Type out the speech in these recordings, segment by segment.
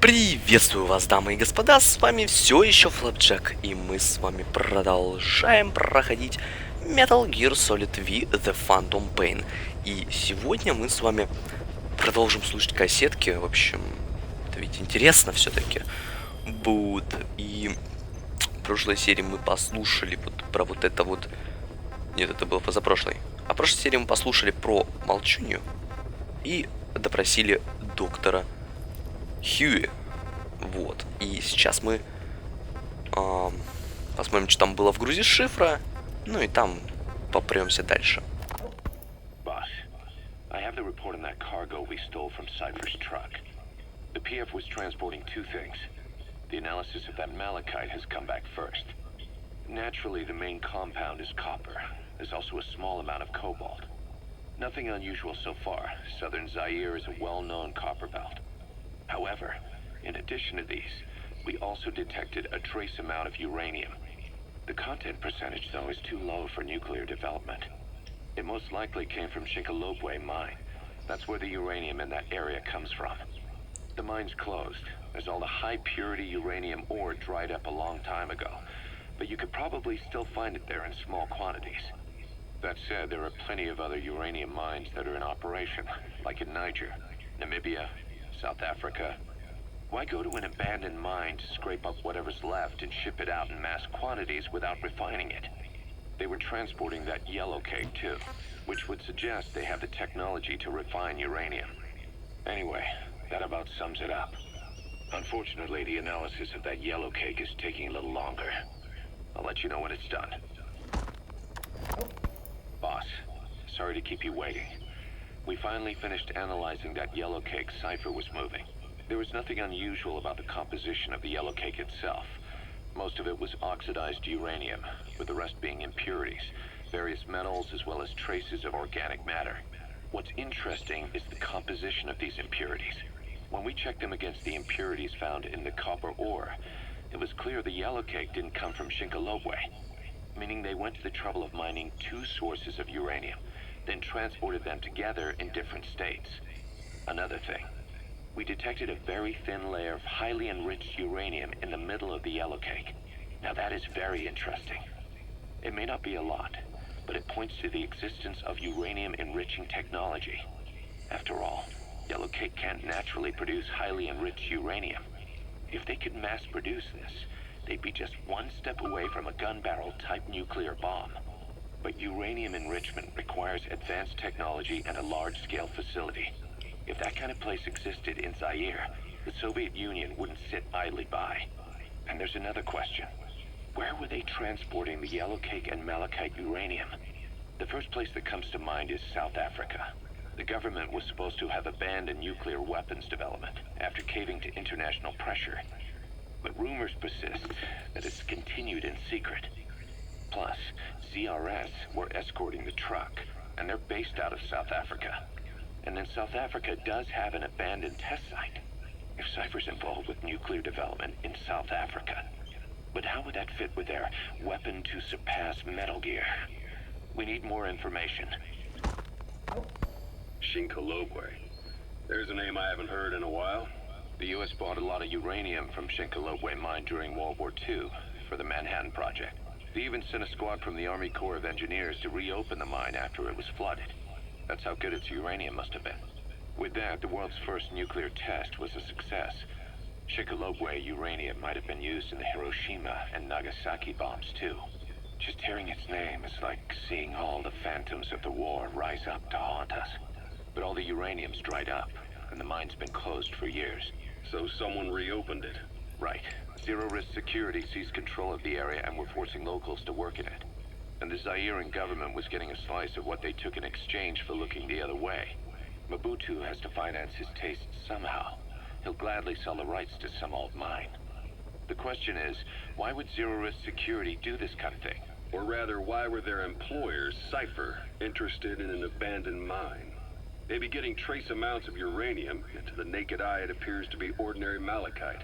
Приветствую вас, дамы и господа, с вами все еще Flapjack'a, и мы с вами продолжаем проходить Metal Gear Solid V The Phantom Pain. И сегодня мы с вами продолжим слушать кассетки, в общем, это ведь интересно все-таки будет. И в прошлой серии мы послушали вот про вот это вот... Нет, это было позапрошлой. А в прошлой серии мы послушали про молчунью и допросили доктора Хьюи. Вот. И сейчас мы посмотрим, что там было в грузи шифра. Ну и там попремся дальше. Boss, I have the report on that cargo we stole from Cypher's truck. The PF was transporting two things. The analysis of that malachite has come back first. Naturally, the main compound is copper. There's also a small amount of cobalt. Nothing unusual so far. Southern Zaire is a well-known copper belt. However, in addition to these, we also detected a trace amount of uranium. The content percentage, though, is too low for nuclear development. It most likely came from Shinkalobwe mine. That's where the uranium in that area comes from. The mine's closed, as all the high-purity uranium ore dried up a long time ago, but you could probably still find it there in small quantities. That said, there are plenty of other uranium mines that are in operation, like in Niger, Namibia, South Africa. Why go to an abandoned mine to scrape up whatever's left and ship it out in mass quantities without refining it? They were transporting that yellow cake too, which would suggest they have the technology to refine uranium. Anyway, that about sums it up. Unfortunately, the analysis of that yellow cake is taking a little longer. I'll let you know when it's done. Boss, sorry to keep you waiting. We finally finished analyzing that yellow cake Cypher was moving. There was nothing unusual about the composition of the yellow cake itself. Most of it was oxidized uranium, with the rest being impurities, various metals as well as traces of organic matter. What's interesting is the composition of these impurities. When we checked them against the impurities found in the copper ore, it was clear the yellow cake didn't come from Shinkalobwe, meaning they went to the trouble of mining two sources of uranium, then transported them together in different states. Another thing, we detected a very thin layer of highly enriched uranium in the middle of the yellow cake. Now that is very interesting. It may not be a lot, but it points to the existence of uranium enriching technology. After all, yellow cake can't naturally produce highly enriched uranium. If they could mass produce this, they'd be just one step away from a gun barrel type nuclear bomb. But uranium enrichment requires advanced technology and a large-scale facility. If that kind of place existed in Zaire, the Soviet Union wouldn't sit idly by. And there's another question. Where were they transporting the yellow cake and malachite uranium? The first place that comes to mind is South Africa. The government was supposed to have abandoned nuclear weapons development after caving to international pressure. But rumors persist that it's continued in secret. Plus, ZRS were escorting the truck, and they're based out of South Africa. And then South Africa does have an abandoned test site. If Cypher's involved with nuclear development in South Africa. But how would that fit with their weapon to surpass Metal Gear? We need more information. Shinkalobwe. There's a name I haven't heard in a while. The U.S. bought a lot of uranium from Shinkalobwe mine during World War II for the Manhattan Project. They even sent a squad from the Army Corps of Engineers to reopen the mine after it was flooded. That's how good its uranium must have been. With that, the world's first nuclear test was a success. Shinkalobwe uranium might have been used in the Hiroshima and Nagasaki bombs too. Just hearing its name is like seeing all the phantoms of the war rise up to haunt us. But all the uranium's dried up, and the mine's been closed for years. So someone reopened it. Right. Zero-risk security seized control of the area and were forcing locals to work in it. And the Zairean government was getting a slice of what they took in exchange for looking the other way. Mobutu has to finance his tastes somehow. He'll gladly sell the rights to some old mine. The question is, why would zero-risk security do this kind of thing? Or rather, why were their employers, Cypher, interested in an abandoned mine? They'd be getting trace amounts of uranium, and to the naked eye it appears to be ordinary malachite,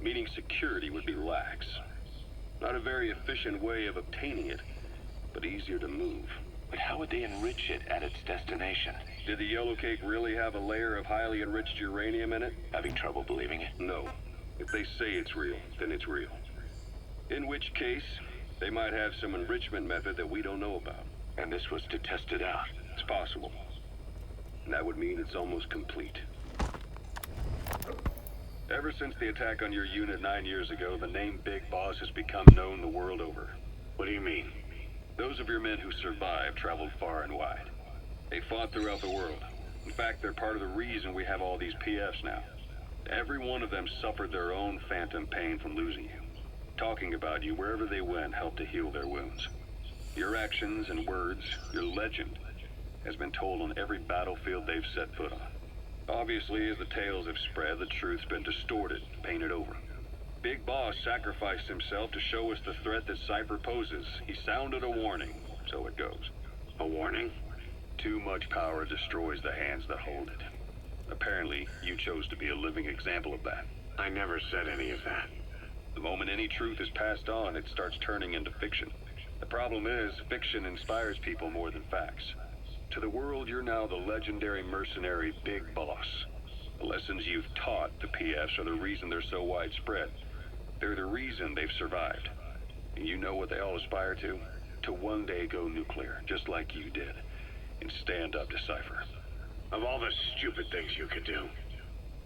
meaning security would be lax. Not a very efficient way of obtaining it, but easier to move. But how would they enrich it at its destination? Did the yellow cake really have a layer of highly enriched uranium in it? Having trouble believing it? No. If they say it's real, then it's real. In which case, they might have some enrichment method that we don't know about. And this was to test it out? It's possible. And that would mean it's almost complete. Ever since the attack on your unit 9 years ago, the name Big Boss has become known the world over. What do you mean? Those of your men who survived traveled far and wide. They fought throughout the world. In fact, they're part of the reason we have all these PFs now. Every one of them suffered their own phantom pain from losing you. Talking about you wherever they went helped to heal their wounds. Your actions and words, your legend, has been told on every battlefield they've set foot on. Obviously, as the tales have spread, the truth's been distorted, painted over. Big Boss sacrificed himself to show us the threat that Cypher poses. He sounded a warning, so it goes. A warning? Too much power destroys the hands that hold it. Apparently, you chose to be a living example of that. I never said any of that. The moment any truth is passed on, it starts turning into fiction. The problem is, fiction inspires people more than facts. To the world, you're now the legendary mercenary Big Boss. The lessons you've taught the PFs are the reason they're so widespread. They're the reason they've survived. And you know what they all aspire to? To one day go nuclear, just like you did, and stand up to Cypher. Of all the stupid things you could do.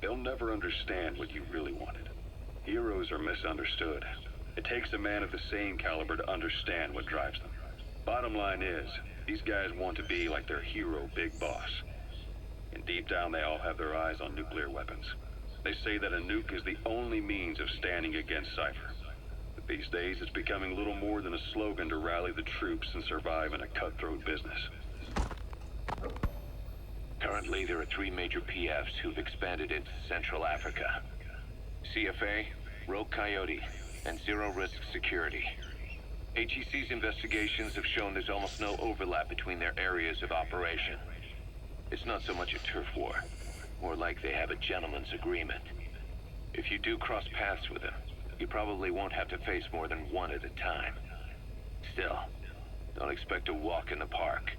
They'll never understand what you really wanted. Heroes are misunderstood. It takes a man of the same caliber to understand what drives them. Bottom line is, these guys want to be like their hero, Big Boss. And deep down, they all have their eyes on nuclear weapons. They say that a nuke is the only means of standing against Cypher. But these days, it's becoming little more than a slogan to rally the troops and survive in a cutthroat business. Currently, there are 3 major PFs who've expanded into Central Africa. CFA, Rogue Coyote, and Zero Risk Security. HEC's investigations have shown there's almost no overlap between their areas of operation. It's not so much a turf war, more like they have a gentleman's agreement. If you do cross paths with them, you probably won't have to face more than one at a time. Still, don't expect a walk in the park.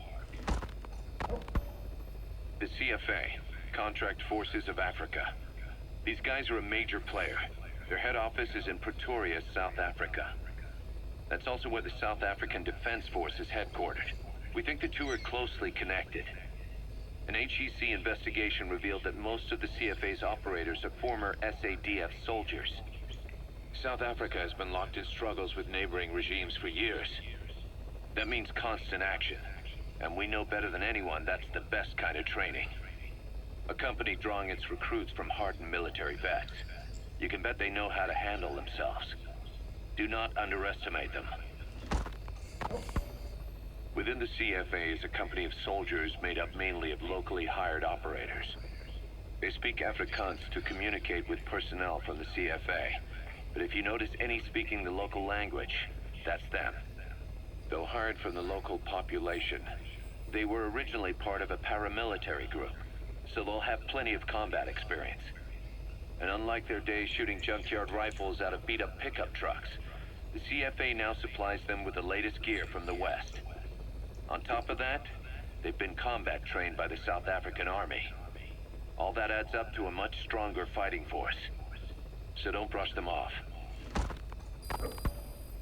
The CFA, Contract Forces of Africa. These guys are a major player. Their head office is in Pretoria, South Africa. That's also where the South African Defense Force is headquartered. We think the two are closely connected. An HEC investigation revealed that most of the CFA's operators are former SADF soldiers. South Africa has been locked in struggles with neighboring regimes for years. That means constant action. And we know better than anyone that's the best kind of training. A company drawing its recruits from hardened military vets. You can bet they know how to handle themselves. Do not underestimate them. Within the CFA is a company of soldiers made up mainly of locally hired operators. They speak Afrikaans to communicate with personnel from the CFA. But if you notice any speaking the local language, that's them. Though hired from the local population, they were originally part of a paramilitary group, so they'll have plenty of combat experience. And unlike their days shooting junkyard rifles out of beat-up pickup trucks, the CFA now supplies them with the latest gear from the West. On top of that, they've been combat trained by the South African Army. All that adds up to a much stronger fighting force. So don't brush them off.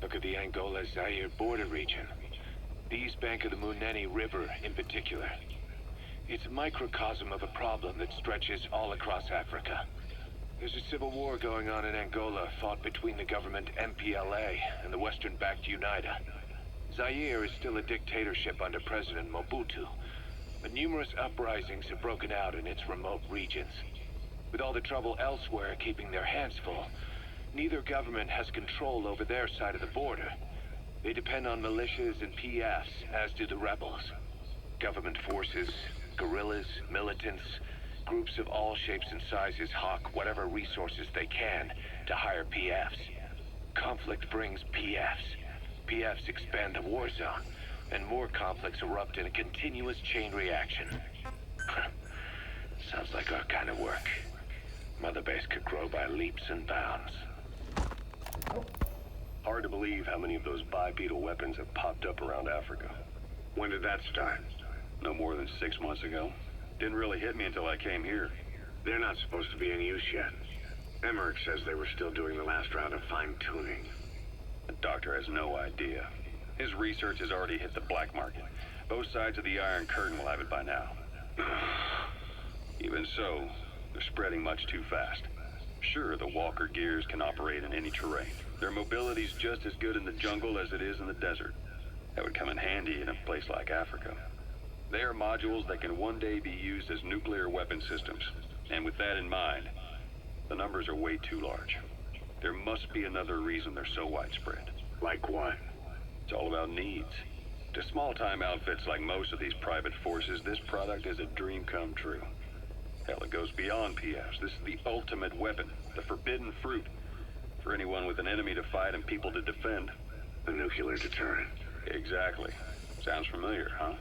Look at the Angola-Zaire border region. The east bank of the Munene River in particular. It's a microcosm of a problem that stretches all across Africa. There's a civil war going on in Angola, fought between the government MPLA and the Western-backed UNITA. Zaire is still a dictatorship under President Mobutu, but numerous uprisings have broken out in its remote regions. With all the trouble elsewhere keeping their hands full, neither government has control over their side of the border. They depend on militias and PFs, as do the rebels. Government forces, guerrillas, militants, groups of all shapes and sizes hawk whatever resources they can to hire PFs. Conflict brings PFs. PFs expand the war zone, and more conflicts erupt in a continuous chain reaction. Sounds like our kind of work. Mother Base could grow by leaps and bounds. Hard to believe how many of those bipedal weapons have popped up around Africa. When did that start? No more than 6 months ago. Didn't really hit me until I came here. They're not supposed to be in use yet. Emmerich says they were still doing the last round of fine-tuning. The doctor has no idea. His research has already hit the black market. Both sides of the Iron Curtain will have it by now. Even so, they're spreading much too fast. Sure, the Walker gears can operate in any terrain. Their mobility's just as good in the jungle as it is in the desert. That would come in handy in a place like Africa. They are modules that can one day be used as nuclear weapon systems. And with that in mind, the numbers are way too large. There must be another reason they're so widespread. Like what? It's all about needs. To small-time outfits like most of these private forces, this product is a dream come true. Hell, it goes beyond PFs. This is the ultimate weapon, the forbidden fruit. For anyone with an enemy to fight and people to defend. A nuclear deterrent. Exactly. Sounds familiar, huh?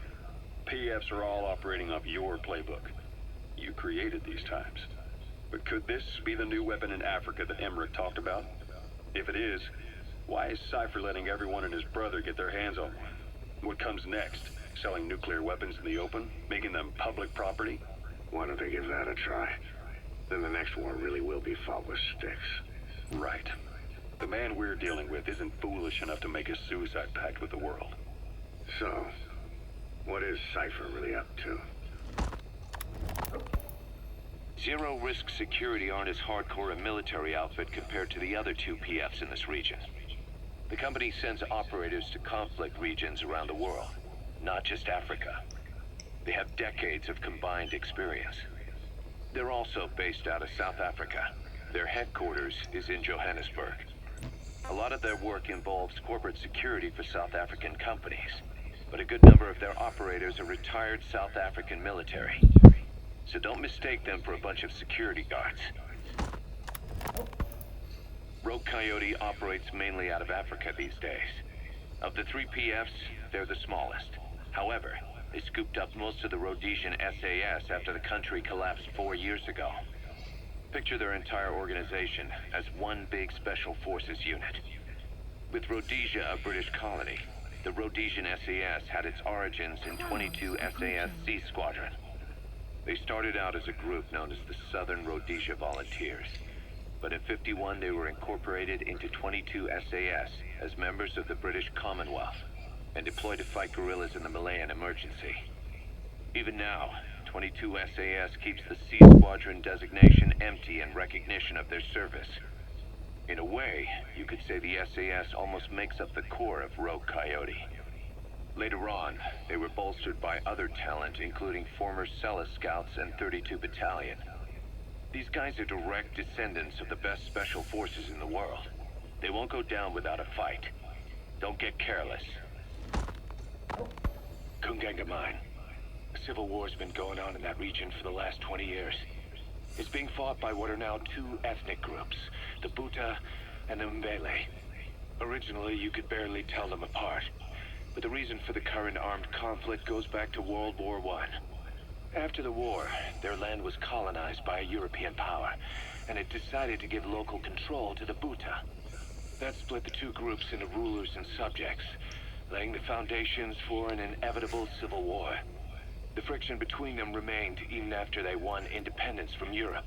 PFs are all operating off your playbook. You created these times. But could this be the new weapon in Africa that Emmerich talked about? If it is, why is Cypher letting everyone and his brother get their hands on one? What comes next? Selling nuclear weapons in the open? Making them public property? Why don't they give that a try? Then the next war really will be fought with sticks. Right. The man we're dealing with isn't foolish enough to make a suicide pact with the world. So, what is Cypher really up to? Zero-risk security aren't as hardcore a military outfit compared to the other two PFs in this region. The company sends operators to conflict regions around the world, not just Africa. They have decades of combined experience. They're also based out of South Africa. Their headquarters is in Johannesburg. A lot of their work involves corporate security for South African companies, but a good number of their operators are retired South African military. So don't mistake them for a bunch of security guards. Rogue Coyote operates mainly out of Africa these days. Of the three PFs, they're the smallest. However, they scooped up most of the Rhodesian SAS after the country collapsed 4 years ago. Picture their entire organization as one big special forces unit. With Rhodesia a British colony, the Rhodesian SAS had its origins in 22 SAS Sea Squadron. They started out as a group known as the Southern Rhodesia Volunteers. But in '51 they were incorporated into 22 SAS as members of the British Commonwealth and deployed to fight guerrillas in the Malayan emergency. Even now, 22 SAS keeps the Sea Squadron designation empty in recognition of their service. In a way, you could say the SAS almost makes up the core of Rogue Coyote. Later on, they were bolstered by other talent, including former Cella Scouts and 32 Battalion. These guys are direct descendants of the best special forces in the world. They won't go down without a fight. Don't get careless. Kungenga Mine. A civil war's been going on in that region for the last 20 years. It's being fought by what are now two ethnic groups, the Buta and the Mbele. Originally, you could barely tell them apart. But the reason for the current armed conflict goes back to World War I. After the war, their land was colonized by a European power, and it decided to give local control to the Buta. That split the two groups into rulers and subjects, laying the foundations for an inevitable civil war. The friction between them remained even after they won independence from Europe.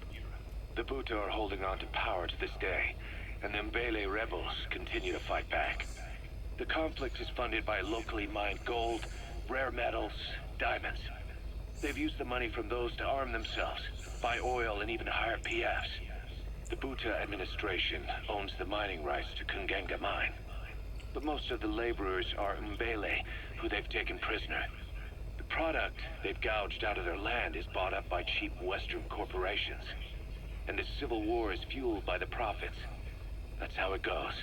The Buta are holding on to power to this day, and the Mbele rebels continue to fight back. The conflict is funded by locally mined gold, rare metals, diamonds. They've used the money from those to arm themselves, buy oil, and even hire PFs. The Buta administration owns the mining rights to Kungenga Mine. But most of the laborers are Mbele, who they've taken prisoner. The product they've gouged out of their land is bought up by cheap Western corporations. And the civil war is fueled by the profits. That's how it goes.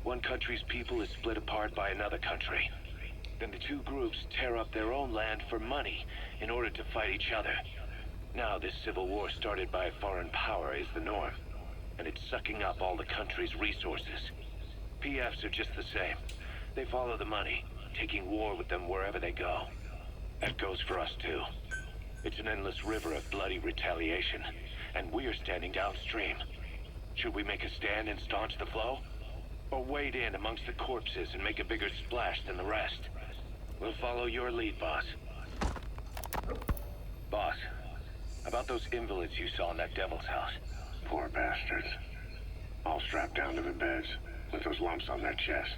One country's people is split apart by another country. Then the two groups tear up their own land for money in order to fight each other. Now this civil war started by a foreign power is the norm, and it's sucking up all the country's resources. PFs are just the same. They follow the money, taking war with them wherever they go. That goes for us too. It's an endless river of bloody retaliation, and we're standing downstream. Should we make a stand and staunch the flow? Or wade in amongst the corpses and make a bigger splash than the rest? We'll follow your lead, boss. Boss, about those invalids you saw in that devil's house. Poor bastards. All strapped down to the beds, with those lumps on their chest.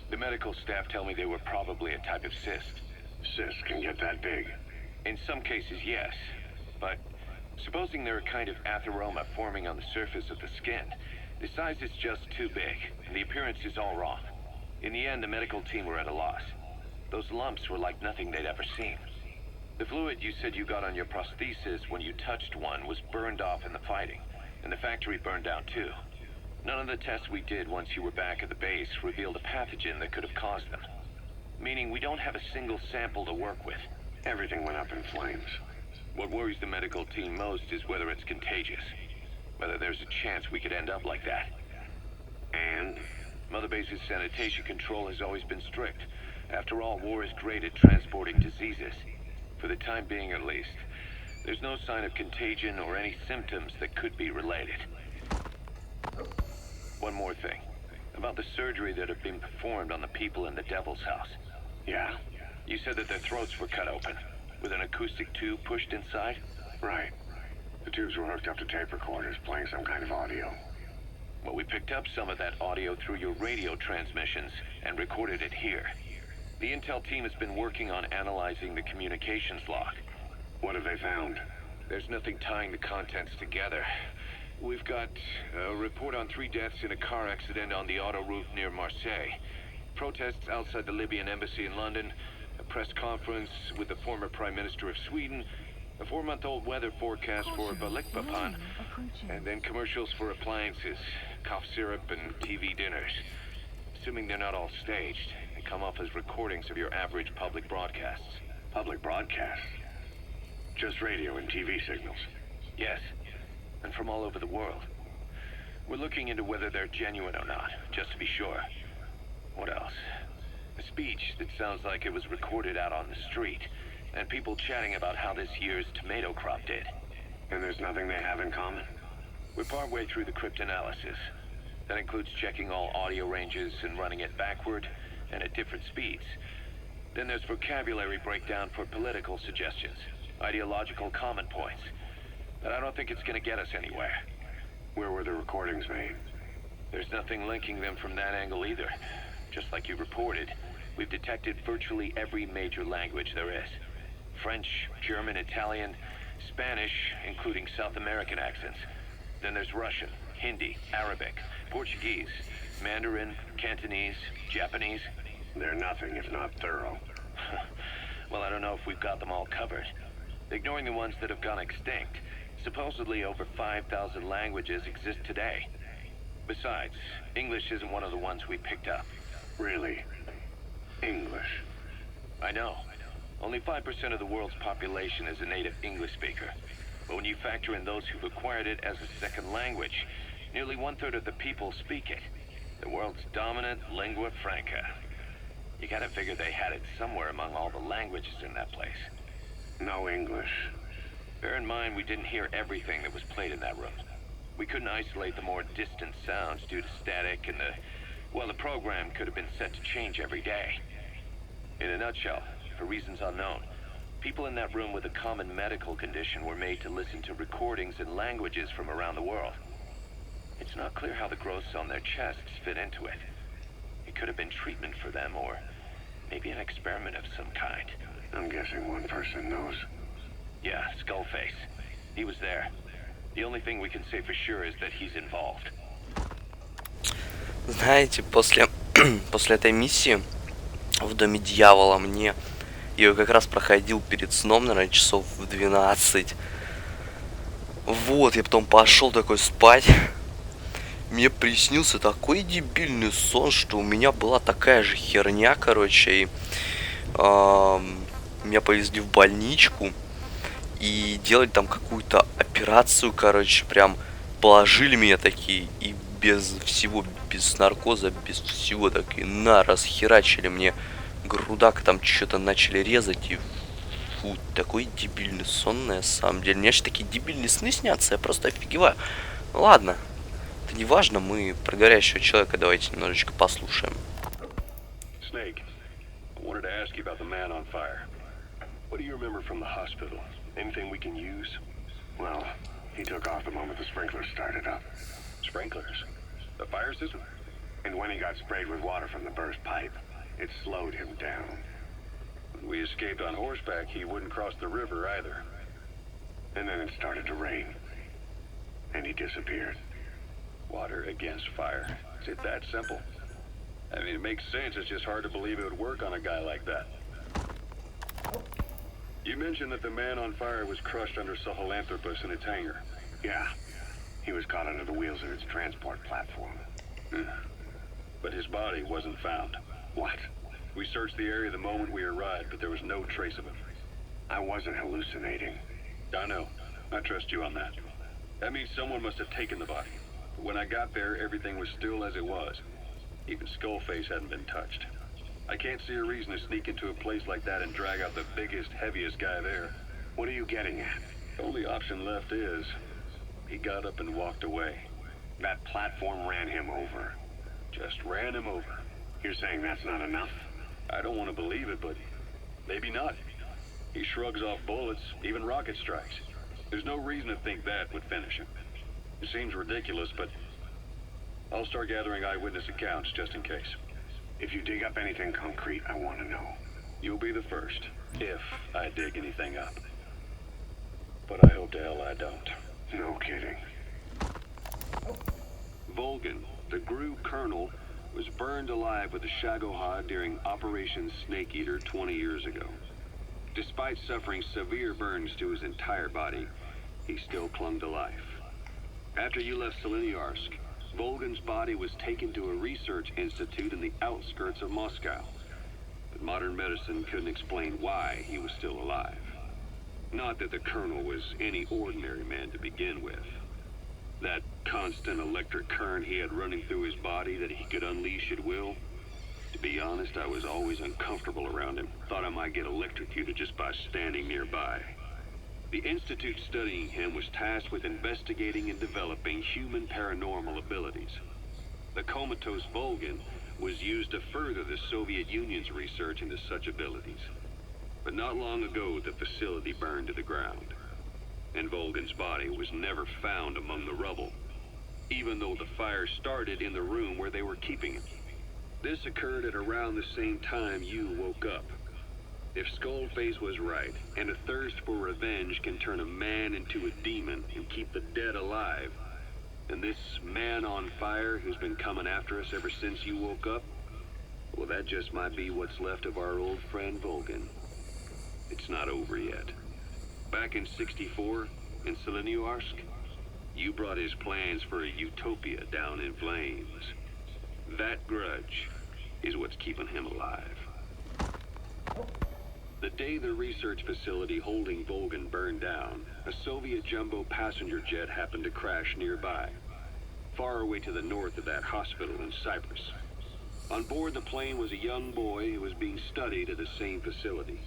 The medical staff tell me they were probably a type of cyst. Cysts can get that big. In some cases, yes. But supposing they're a kind of atheroma forming on the surface of the skin, the size is just too big, and the appearance is all wrong. In the end, the medical team were at a loss. Those lumps were like nothing they'd ever seen. The fluid you said you got on your prosthesis when you touched one was burned off in the fighting, and the factory burned down too. None of the tests we did once you were back at the base revealed a pathogen that could have caused them. Meaning we don't have a single sample to work with. Everything went up in flames. What worries the medical team most is whether it's contagious. Whether there's a chance we could end up like that. And? Mother Base's sanitation control has always been strict. After all, war is great at transporting diseases. For the time being, at least. There's no sign of contagion or any symptoms that could be related. One more thing. About the surgery that had been performed on the people in the Devil's House. Yeah? You said that their throats were cut open, with an acoustic tube pushed inside? Right. The tubes were hooked up to tape recorders, playing some kind of audio. Well, we picked up some of that audio through your radio transmissions and recorded it here. The intel team has been working on analyzing the communications log. What have they found? There's nothing tying the contents together. We've got a report on 3 deaths in a car accident on the autoroute near Marseille. Protests outside the Libyan embassy in London. A press conference with the former Prime Minister of Sweden. A 4-month-old weather forecast for Balikpapan. And then commercials for appliances, cough syrup, and TV dinners. Assuming they're not all staged, they come off as recordings of your average public broadcasts. Public broadcasts? Just radio and TV signals? Yes, and from all over the world. We're looking into whether they're genuine or not, just to be sure. What else? A speech that sounds like it was recorded out on the street, and people chatting about how this year's tomato crop did. And there's nothing they have in common? We're partway through the cryptanalysis. That includes checking all audio ranges and running it backward and at different speeds. Then there's vocabulary breakdown for political suggestions, ideological comment points. But I don't think it's gonna get us anywhere. Where were the recordings made? There's nothing linking them from that angle either. Just like you reported, we've detected virtually every major language there is. French, German, Italian, Spanish, including South American accents. Then there's Russian, Hindi, Arabic, Portuguese, Mandarin, Cantonese, Japanese. They're nothing if not thorough. Well, I don't know if we've got them all covered. Ignoring the ones that have gone extinct, supposedly over 5,000 languages exist today. Besides, English isn't one of the ones we picked up. Really? English? I know. Only 5% of the world's population is a native English speaker. But when you factor in those who've acquired it as a second language, nearly 1/3 of the people speak it. The world's dominant lingua franca. You gotta figure they had it somewhere among all the languages in that place. No English. Bear in mind, we didn't hear everything that was played in that room. We couldn't isolate the more distant sounds due to static and the program could have been set to change every day. In a nutshell, for reasons unknown, people in that room with a common medical condition were made to listen to recordings in languages from around the world. It's not clear how the growths on their chests fit into it. It could have been treatment for them, or maybe an experiment of some kind. I'm guessing one person knows. Yeah, Skullface. He was there. The only thing we can say for sure is that he's involved. Знаете, после этой миссии в Доме Дьявола я ее как раз проходил перед сном, наверное, часов в 12. Вот, я потом пошел такой спать. Мне приснился такой дебильный сон, что у меня была такая же херня, короче, и меня повезли в больничку и делать там какую-то операцию, короче, прям положили меня такие и без всего, без наркоза, без всего, так и расхерачили мне грудак, там что-то начали резать, и фу, такой дебильный сон, на самом деле. Мне же такие дебильные сны снятся, я просто офигеваю. Ладно, это не важно, мы про горящего человека давайте немножечко послушаем. Snake, I wanted to ask you about the man on fire. What do you remember from the hospital? Anything we can use? Well, he took off the moment the sprinklers started up. Sprinklers? The fire system? And when he got sprayed with water from the burst pipe, it slowed him down. When we escaped on horseback, he wouldn't cross the river either. And then it started to rain. And he disappeared. Water against fire. Is it that simple? I mean, it makes sense. It's just hard to believe it would work on a guy like that. You mentioned that the man on fire was crushed under Sahelanthropus in its hangar. Yeah. He was caught under the wheels of its transport platform. But his body wasn't found. What? We searched the area the moment we arrived, but there was no trace of him. I wasn't hallucinating. I know. I trust you on that. That means someone must have taken the body. But when I got there, everything was still as it was. Even Skullface hadn't been touched. I can't see a reason to sneak into a place like that and drag out the biggest, heaviest guy there. What are you getting at? The only option left is he got up and walked away. That platform ran him over. Just ran him over. You're saying that's not enough? I don't want to believe it, but maybe not. He shrugs off bullets, even rocket strikes. There's no reason to think that would finish him. It seems ridiculous, but I'll start gathering eyewitness accounts just in case. If you dig up anything concrete, I want to know. You'll be the first, if I dig anything up. But I hope to hell I don't. No kidding. Volgan, the GRU colonel, was burned alive with the Shagoha during Operation Snake Eater 20 years ago. Despite suffering severe burns to his entire body, he still clung to life. After you left Seleniarsk, Volgan's body was taken to a research institute in the outskirts of Moscow. But modern medicine couldn't explain why he was still alive. Not that the colonel was any ordinary man to begin with. That constant electric current he had running through his body that he could unleash at will. To be honest, I was always uncomfortable around him. Thought I might get electrocuted just by standing nearby. The institute studying him was tasked with investigating and developing human paranormal abilities. The comatose Volgan was used to further the Soviet Union's research into such abilities. But not long ago, the facility burned to the ground. And Volgan's body was never found among the rubble, even though the fire started in the room where they were keeping him. This occurred at around the same time you woke up. If Skullface was right, and a thirst for revenge can turn a man into a demon and keep the dead alive, then this man on fire who's been coming after us ever since you woke up, well, that just might be what's left of our old friend Volgan. It's not over yet. Back in '64, in Seleniarsk, you brought his plans for a utopia down in flames. That grudge is what's keeping him alive. The day the research facility holding Volgan burned down, a Soviet jumbo passenger jet happened to crash nearby, far away to the north of that hospital in Cyprus. On board the plane was a young boy who was being studied at the same facility.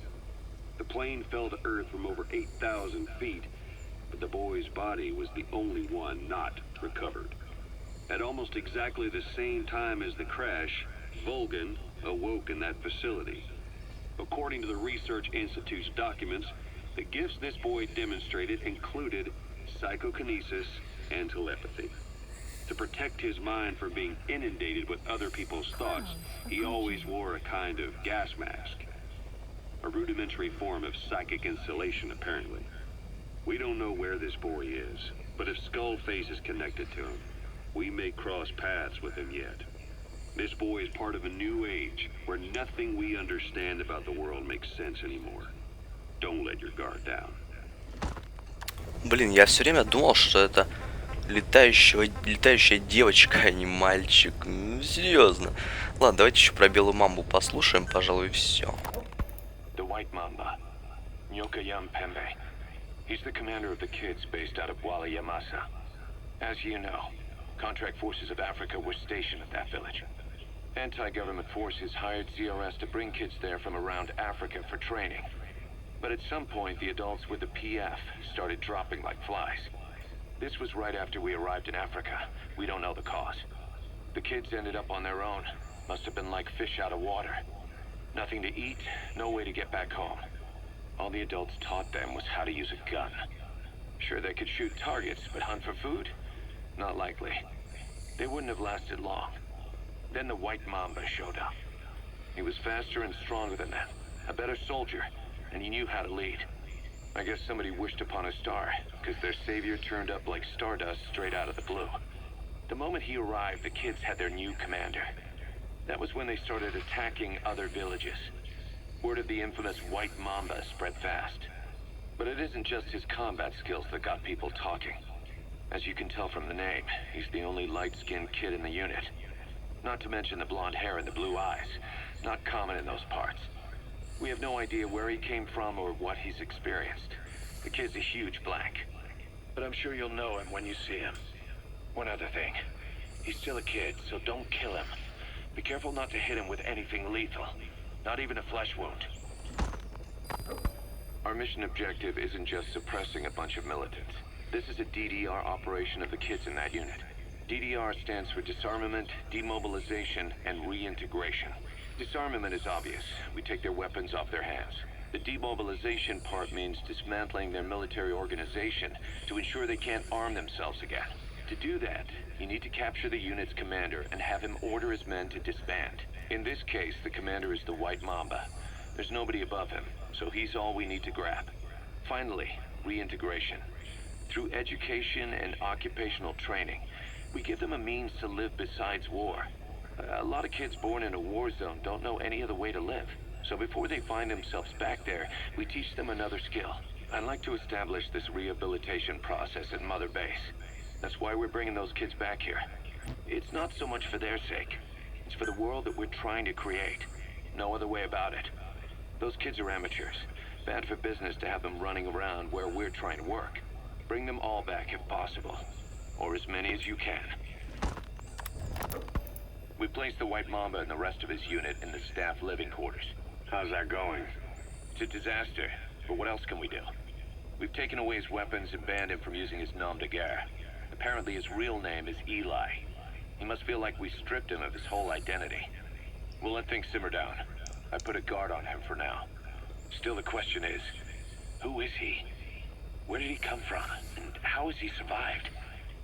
The plane fell to Earth from over 8,000 feet, but the boy's body was the only one not recovered. At almost exactly the same time as the crash, Volgan awoke in that facility. According to the Research Institute's documents, the gifts this boy demonstrated included psychokinesis and telepathy. To protect his mind from being inundated with other people's thoughts, he always wore a kind of gas mask. A rudimentary form of psychic insulation, apparently. We don't know where this boy is, but if Skullface is connected to him, we may cross paths with him yet. This boy is part of a new age, where nothing we understand about the world makes sense anymore. Don't let your guard down. Блин, я все время думал, что это летающая девочка, а не мальчик. Ну, серьезно. Ладно, давайте еще про белую мамбу послушаем, пожалуй, все. The White Mamba, Nyoka Pembe. He's the commander of the kids based out of Wala Yamasa. As you know, contract forces of Africa were stationed at that village. Anti-government forces hired CRS to bring kids there from around Africa for training. But at some point, the adults with the PF started dropping like flies. This was right after we arrived in Africa. We don't know the cause. The kids ended up on their own. Must have been like fish out of water. Nothing to eat, no way to get back home. All the adults taught them was how to use a gun. Sure, they could shoot targets, but hunt for food? Not likely. They wouldn't have lasted long. Then the White Mamba showed up. He was faster and stronger than them, a better soldier, and he knew how to lead. I guess somebody wished upon a star, because their savior turned up like stardust straight out of the blue. The moment he arrived, the kids had their new commander. That was when they started attacking other villages. Word of the infamous White Mamba spread fast. But it isn't just his combat skills that got people talking. As you can tell from the name, he's the only light-skinned kid in the unit. Not to mention the blonde hair and the blue eyes. Not common in those parts. We have no idea where he came from or what he's experienced. The kid's a huge blank. But I'm sure you'll know him when you see him. One other thing. He's still a kid, so don't kill him. Be careful not to hit him with anything lethal. Not even a flesh wound. Our mission objective isn't just suppressing a bunch of militants. This is a DDR operation of the kids in that unit. DDR stands for disarmament, demobilization, and reintegration. Disarmament is obvious. We take their weapons off their hands. The demobilization part means dismantling their military organization to ensure they can't arm themselves again. To do that, you need to capture the unit's commander and have him order his men to disband. In this case, the commander is the White Mamba. There's nobody above him, so he's all we need to grab. Finally, reintegration. Through education and occupational training, we give them a means to live besides war. A lot of kids born in a war zone don't know any other way to live. So before they find themselves back there, we teach them another skill. I'd like to establish this rehabilitation process at Mother Base. That's why we're bringing those kids back here. It's not so much for their sake. It's for the world that we're trying to create. No other way about it. Those kids are amateurs. Bad for business to have them running around where we're trying to work. Bring them all back if possible. Or as many as you can. We placed the White Mamba and the rest of his unit in the staff living quarters. How's that going? It's a disaster, but what else can we do? We've taken away his weapons and banned him from using his nom de guerre. Apparently his real name is Eli. He must feel like we stripped him of his whole identity. We'll let things simmer down. I put a guard on him for now. Still the question is, who is he? Where did he come from? And how has he survived?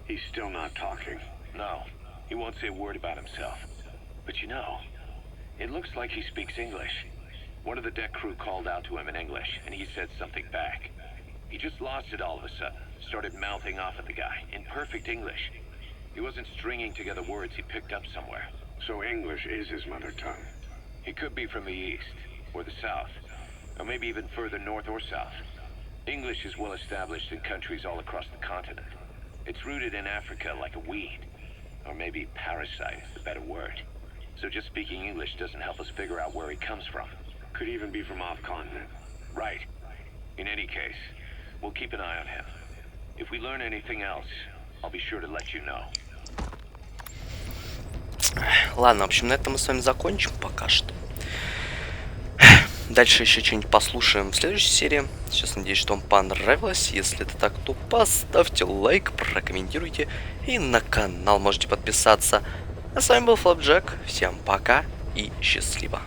He's still not talking. No, he won't say a word about himself. But you know, it looks like he speaks English. One of the deck crew called out to him in English, and he said something back. He just lost it all of a sudden, started mouthing off at the guy, in perfect English. He wasn't stringing together words he picked up somewhere. So English is his mother tongue. He could be from the east, or the south, or maybe even further north or south. English is well established in countries all across the continent. It's rooted in Africa like a weed. Or maybe parasite is the better word. So just speaking English doesn't help us figure out where he comes from. Could even be from off-continent. Right. In any case, we'll keep an eye on him. If we learn anything else, I'll be sure to let you know. Ладно, в общем, на этом мы с вами закончим пока что. Дальше еще что-нибудь послушаем в следующей серии. Сейчас надеюсь, что вам понравилось. Если это так, то поставьте лайк, прокомментируйте. И на канал можете подписаться. А с вами был Flapjack. Всем пока и счастливо.